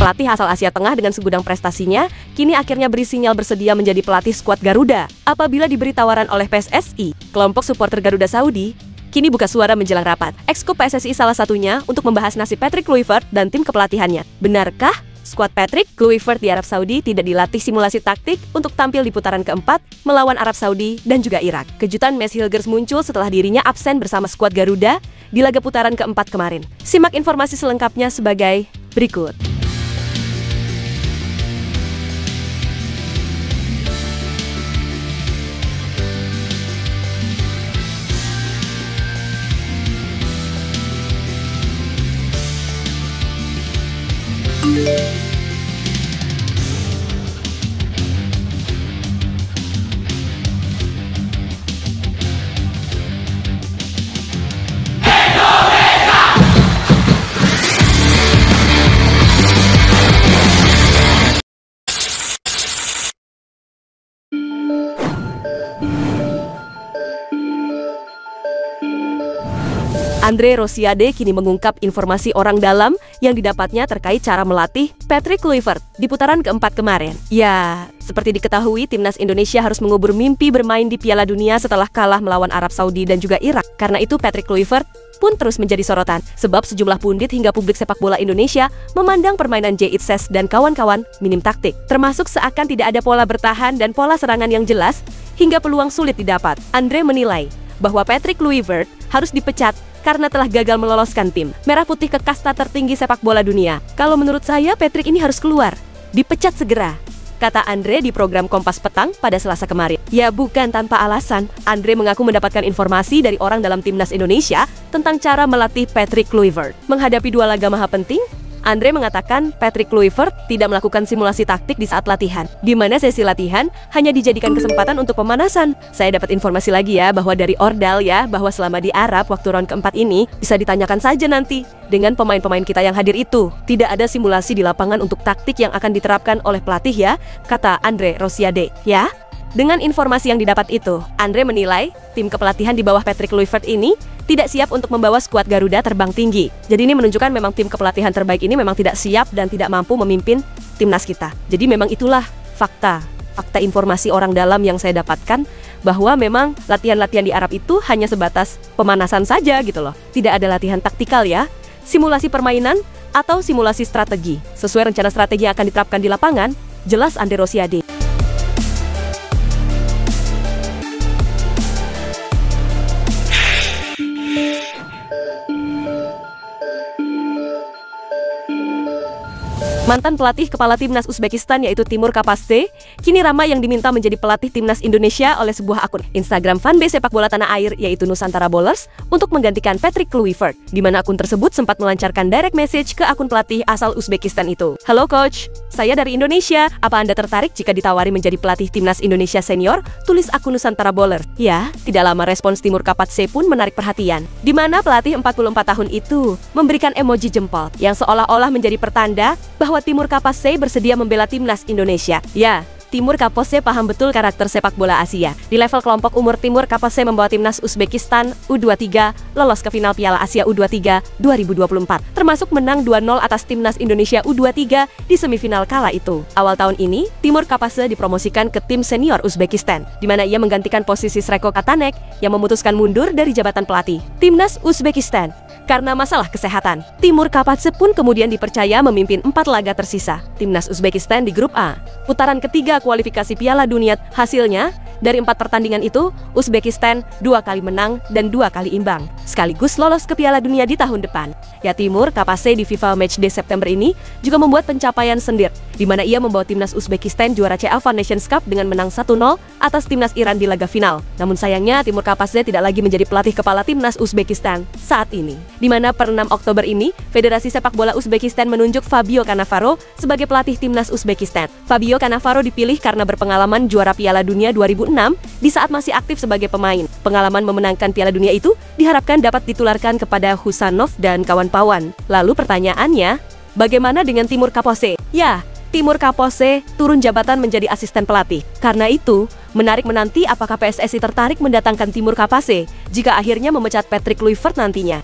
Pelatih asal Asia Tengah dengan segudang prestasinya, kini akhirnya beri sinyal bersedia menjadi pelatih skuad Garuda. Apabila diberi tawaran oleh PSSI, kelompok supporter Garuda Saudi kini buka suara menjelang rapat. Exco PSSI salah satunya untuk membahas nasib Patrick Kluivert dan tim kepelatihannya. Benarkah skuad Patrick Kluivert di Arab Saudi tidak dilatih simulasi taktik untuk tampil di putaran keempat melawan Arab Saudi dan juga Irak? Kejutan Mads Hilgers muncul setelah dirinya absen bersama skuad Garuda di laga putaran keempat kemarin. Simak informasi selengkapnya sebagai berikut. Andre Rosiade kini mengungkap informasi orang dalam yang didapatnya terkait cara melatih Patrick Kluivert di putaran keempat kemarin. Ya, seperti diketahui, timnas Indonesia harus mengubur mimpi bermain di Piala Dunia setelah kalah melawan Arab Saudi dan juga Irak. Karena itu Patrick Kluivert pun terus menjadi sorotan, sebab sejumlah pundit hingga publik sepak bola Indonesia memandang permainan J. Itzes dan kawan-kawan minim taktik. Termasuk seakan tidak ada pola bertahan dan pola serangan yang jelas, hingga peluang sulit didapat. Andre menilai bahwa Patrick Kluivert harus dipecat karena telah gagal meloloskan tim merah putih ke kasta tertinggi sepak bola dunia. Kalau menurut saya, Patrick ini harus keluar, dipecat segera, kata Andre di program Kompas Petang pada Selasa kemarin. Ya, bukan tanpa alasan, Andre mengaku mendapatkan informasi dari orang dalam timnas Indonesia tentang cara melatih Patrick Kluivert. Menghadapi dua laga maha penting, Andre mengatakan Patrick Kluivert tidak melakukan simulasi taktik di saat latihan, di mana sesi latihan hanya dijadikan kesempatan untuk pemanasan. Saya dapat informasi lagi ya, bahwa dari Ordal ya, bahwa selama di Arab waktu round keempat ini, bisa ditanyakan saja nanti dengan pemain-pemain kita yang hadir itu. Tidak ada simulasi di lapangan untuk taktik yang akan diterapkan oleh pelatih ya, kata Andre Rosiade. Ya, dengan informasi yang didapat itu, Andre menilai tim kepelatihan di bawah Patrick Kluivert ini tidak siap untuk membawa skuad Garuda terbang tinggi. Jadi ini menunjukkan memang tim kepelatihan terbaik ini memang tidak siap dan tidak mampu memimpin timnas kita. Jadi memang itulah fakta informasi orang dalam yang saya dapatkan, bahwa memang latihan-latihan di Arab itu hanya sebatas pemanasan saja gitu loh. Tidak ada latihan taktikal ya, simulasi permainan atau simulasi strategi. Sesuai rencana strategi yang akan diterapkan di lapangan, jelas Andre Rosiade. Mantan pelatih kepala timnas Uzbekistan yaitu Timur Kapase kini ramai yang diminta menjadi pelatih timnas Indonesia oleh sebuah akun Instagram fanbase sepak bola tanah air yaitu Nusantara Bowlers untuk menggantikan Patrick Kluivert, di mana akun tersebut sempat melancarkan direct message ke akun pelatih asal Uzbekistan itu. Halo coach, saya dari Indonesia. Apa Anda tertarik jika ditawari menjadi pelatih timnas Indonesia senior? Tulis akun Nusantara Bowlers. Ya, tidak lama respons Timur Kapase pun menarik perhatian, di mana pelatih 44 tahun itu memberikan emoji jempol yang seolah-olah menjadi pertanda bahwa Timur Kapase bersedia membela timnas Indonesia. Ya, Timur Kapase paham betul karakter sepak bola Asia. Di level kelompok umur, Timur Kapase membawa timnas Uzbekistan U23 lolos ke final Piala Asia U23 2024, termasuk menang 2-0 atas timnas Indonesia U23 di semifinal kala itu. Awal tahun ini, Timur Kapase dipromosikan ke tim senior Uzbekistan, di mana ia menggantikan posisi Sreko Katanek yang memutuskan mundur dari jabatan pelatih timnas Uzbekistan karena masalah kesehatan. Timur Kapase pun kemudian dipercaya memimpin 4 laga tersisa timnas Uzbekistan di grup A putaran ketiga kualifikasi Piala Dunia. Hasilnya, dari 4 pertandingan itu, Uzbekistan 2 kali menang dan 2 kali imbang, sekaligus lolos ke Piala Dunia di tahun depan. Ya, Timur Kapase di FIFA Matchday September ini juga membuat pencapaian sendiri, di mana ia membawa timnas Uzbekistan juara CAF Nations Cup dengan menang 1-0 atas timnas Iran di laga final. Namun sayangnya, Timur Kapase tidak lagi menjadi pelatih kepala timnas Uzbekistan saat ini, di mana per 6 Oktober ini, Federasi Sepak Bola Uzbekistan menunjuk Fabio Cannavaro sebagai pelatih timnas Uzbekistan. Fabio Cannavaro dipilih karena berpengalaman juara Piala Dunia 2006 di saat masih aktif sebagai pemain. Pengalaman memenangkan Piala Dunia itu diharapkan dapat ditularkan kepada Husanov dan kawan-kawan. Lalu pertanyaannya, bagaimana dengan Timur Kapase? Ya, Timur Kapase turun jabatan menjadi asisten pelatih. Karena itu, menarik menanti apakah PSSI tertarik mendatangkan Timur Kapase jika akhirnya memecat Patrick Kluivert nantinya.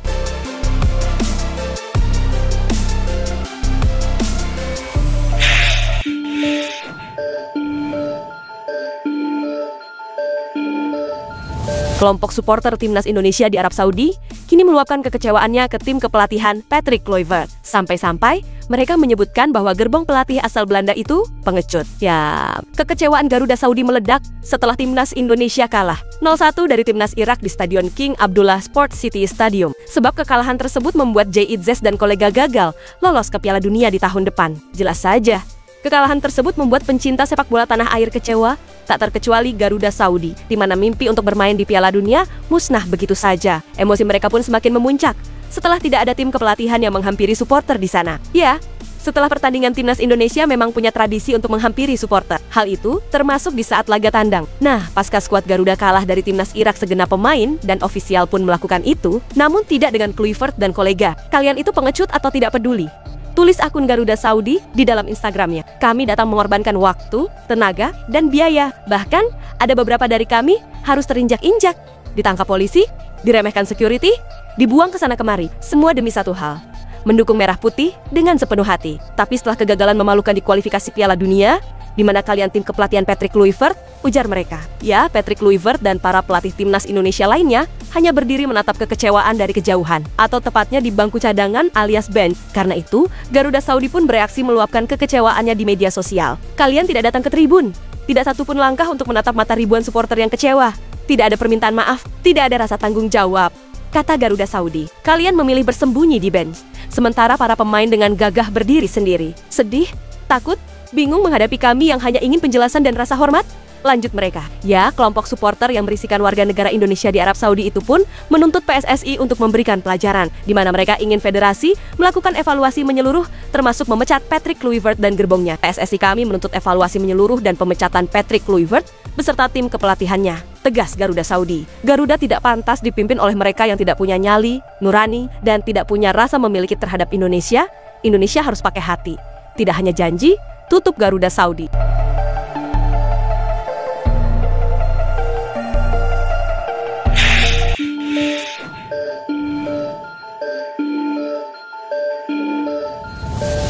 Kelompok supporter timnas Indonesia di Arab Saudi kini meluapkan kekecewaannya ke tim kepelatihan Patrick Kluivert. Sampai-sampai mereka menyebutkan bahwa gerbong pelatih asal Belanda itu pengecut. Ya, kekecewaan Garuda Saudi meledak setelah timnas Indonesia kalah 0-1 dari timnas Irak di Stadion King Abdullah Sports City Stadium. Sebab kekalahan tersebut membuat Jay Itzes dan kolega gagal lolos ke Piala Dunia di tahun depan. Jelas saja, kekalahan tersebut membuat pencinta sepak bola tanah air kecewa, tak terkecuali Garuda Saudi, di mana mimpi untuk bermain di Piala Dunia musnah begitu saja. Emosi mereka pun semakin memuncak setelah tidak ada tim kepelatihan yang menghampiri supporter di sana. Ya, setelah pertandingan timnas Indonesia memang punya tradisi untuk menghampiri supporter. Hal itu termasuk di saat laga tandang. Nah, pasca skuad Garuda kalah dari timnas Irak segenap pemain dan ofisial pun melakukan itu, namun tidak dengan Kluivert dan kolega. Kalian itu pengecut atau tidak peduli? Tulis akun Garuda Saudi di dalam Instagramnya. Kami datang mengorbankan waktu, tenaga, dan biaya. Bahkan, ada beberapa dari kami harus terinjak-injak, ditangkap polisi, diremehkan security, dibuang ke sana kemari. Semua demi satu hal, mendukung Merah Putih dengan sepenuh hati. Tapi setelah kegagalan memalukan di kualifikasi Piala Dunia, di mana kalian tim kepelatihan Patrick Kluivert, ujar mereka. Ya, Patrick Kluivert dan para pelatih timnas Indonesia lainnya hanya berdiri menatap kekecewaan dari kejauhan, atau tepatnya di bangku cadangan alias bench. Karena itu, Garuda Saudi pun bereaksi meluapkan kekecewaannya di media sosial. Kalian tidak datang ke tribun, tidak satupun langkah untuk menatap mata ribuan supporter yang kecewa. Tidak ada permintaan maaf, tidak ada rasa tanggung jawab, kata Garuda Saudi. Kalian memilih bersembunyi di bench, sementara para pemain dengan gagah berdiri sendiri. Sedih, takut, bingung menghadapi kami yang hanya ingin penjelasan dan rasa hormat? Lanjut mereka. Ya, kelompok supporter yang berisikan warga negara Indonesia di Arab Saudi itu pun menuntut PSSI untuk memberikan pelajaran, di mana mereka ingin federasi melakukan evaluasi menyeluruh, termasuk memecat Patrick Kluivert dan gerbongnya. PSSI kami menuntut evaluasi menyeluruh dan pemecatan Patrick Kluivert beserta tim kepelatihannya, tegas Garuda Saudi. Garuda tidak pantas dipimpin oleh mereka yang tidak punya nyali, nurani, dan tidak punya rasa memiliki terhadap Indonesia. Indonesia harus pakai hati, tidak hanya janji. Tutup Garuda Saudi.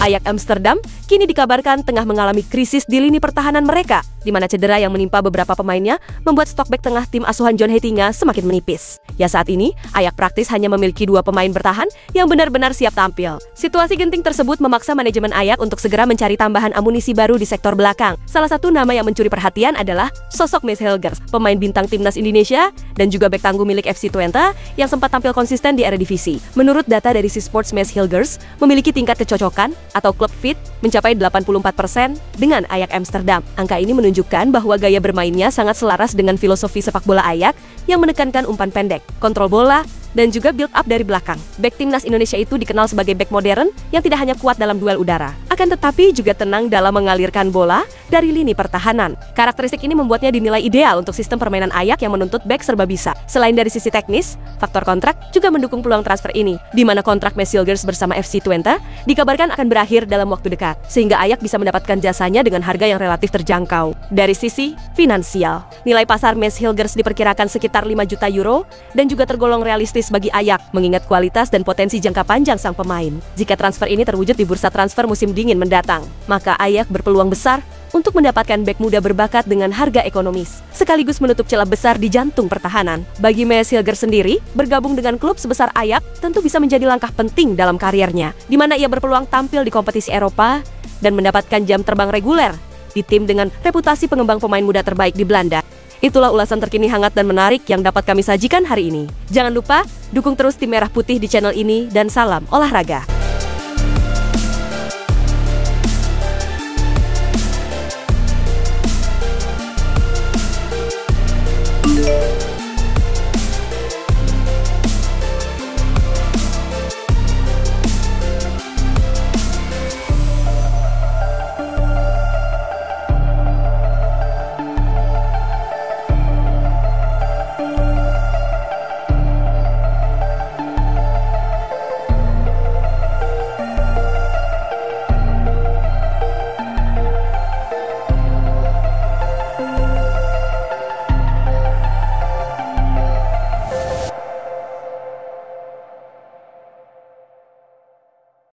Ajax Amsterdam kini dikabarkan tengah mengalami krisis di lini pertahanan mereka, di mana cedera yang menimpa beberapa pemainnya membuat stok bek tengah tim asuhan John Heitinga semakin menipis. Ya, saat ini Ajax praktis hanya memiliki 2 pemain bertahan yang benar-benar siap tampil. Situasi genting tersebut memaksa manajemen Ajax untuk segera mencari tambahan amunisi baru di sektor belakang. Salah satu nama yang mencuri perhatian adalah sosok Mads Hilgers, pemain bintang timnas Indonesia dan juga bek tangguh milik FC Twente yang sempat tampil konsisten di Eredivisie. Menurut data dari Sports, Mads Hilgers memiliki tingkat kecocokan atau club fit mencapai 84% dengan Ajax Amsterdam. Angka ini menunjukkan bahwa gaya bermainnya sangat selaras dengan filosofi sepak bola Ajax yang menekankan umpan pendek, kontrol bola, dan juga build up dari belakang. Bek timnas Indonesia itu dikenal sebagai bek modern yang tidak hanya kuat dalam duel udara, akan tetapi juga tenang dalam mengalirkan bola dari lini pertahanan. Karakteristik ini membuatnya dinilai ideal untuk sistem permainan Ajax yang menuntut bek serba bisa. Selain dari sisi teknis, faktor kontrak juga mendukung peluang transfer ini, di mana kontrak Mads Hilgers bersama FC Twente dikabarkan akan berakhir dalam waktu dekat, sehingga Ajax bisa mendapatkan jasanya dengan harga yang relatif terjangkau. Dari sisi finansial, nilai pasar Mads Hilgers diperkirakan sekitar 5 juta euro dan juga tergolong realistis bagi Ajax, mengingat kualitas dan potensi jangka panjang sang pemain. Jika transfer ini terwujud di bursa transfer musim dingin mendatang, maka Ajax berpeluang besar untuk mendapatkan bek muda berbakat dengan harga ekonomis, sekaligus menutup celah besar di jantung pertahanan. Bagi Mads Hilgers sendiri, bergabung dengan klub sebesar Ajax tentu bisa menjadi langkah penting dalam karirnya, di mana ia berpeluang tampil di kompetisi Eropa dan mendapatkan jam terbang reguler di tim dengan reputasi pengembang pemain muda terbaik di Belanda. Itulah ulasan terkini hangat dan menarik yang dapat kami sajikan hari ini. Jangan lupa, dukung terus tim Merah Putih di channel ini dan salam olahraga.